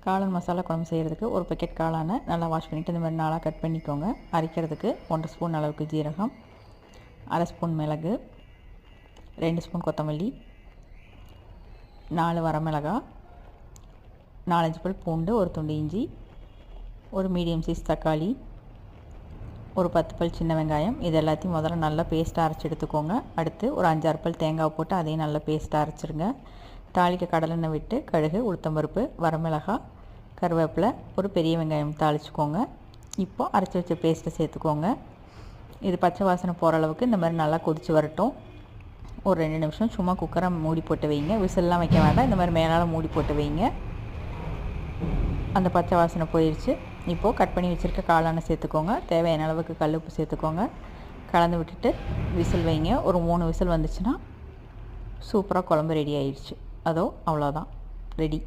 காளான் மசாலா குழம்பு செய்கிறதுக்கு ஒரு பேக்கெட் காளானை நல்லா வாஷ் பண்ணிவிட்டு இந்த மாதிரி நாளாக கட் பண்ணிக்கோங்க. அரைக்கிறதுக்கு 1 ஸ்பூன் அளவுக்கு ஜீரகம், 1/2 ஸ்பூன் மிளகு, 2 ஸ்பூன் கொத்தமல்லி, 4 வரமிளகாய், 4-5 பல் பூண்டு, ஒரு துண்டு இஞ்சி, ஒரு மீடியம் சைஸ் தக்காளி, ஒரு 10 பல் சின்ன வெங்காயம். இது எல்லாத்தையும் முதல்ல நல்லா பேஸ்ட்டாக அரைச்சி எடுத்துக்கோங்க. அடுத்து ஒரு 5-6 பல் தேங்காய் போட்டு அதையும் நல்லா பேஸ்ட்டாக அரைச்சிருங்க. தாளிக்க கடலெண்ணெய் விட்டு கடுகு, உளுத்தம்பருப்பு, வரமிளகாய், கருவேப்பிலை, ஒரு பெரிய வெங்காயம் தாளிச்சுக்கோங்க. இப்போது அரைச்சி வச்ச பேஸ்ட்டை சேர்த்துக்கோங்க. இது பச்சை வாசனை போகிற அளவுக்கு இந்த மாதிரி நல்லா கொதித்து வரட்டும். ஒரு 2 நிமிஷம் சும்மா குக்கரை மூடி போட்டு வைங்க. விசில்லாம் வைக்க வேண்டாம், இந்த மாதிரி மேலால் மூடி போட்டு வைங்க. அந்த பச்சை வாசனை போயிடுச்சு. இப்போது கட் பண்ணி வச்சுருக்க காளானை சேர்த்துக்கோங்க. தேவையான அளவுக்கு கல் உப்பு சேர்த்துக்கோங்க. கலந்து விட்டுட்டு விசில் வைங்க. ஒரு 3 விசில் வந்துச்சுன்னா சூப்பராக குழம்பு ரெடி ஆயிடுச்சு. அவ்வளோதான், ரெடி.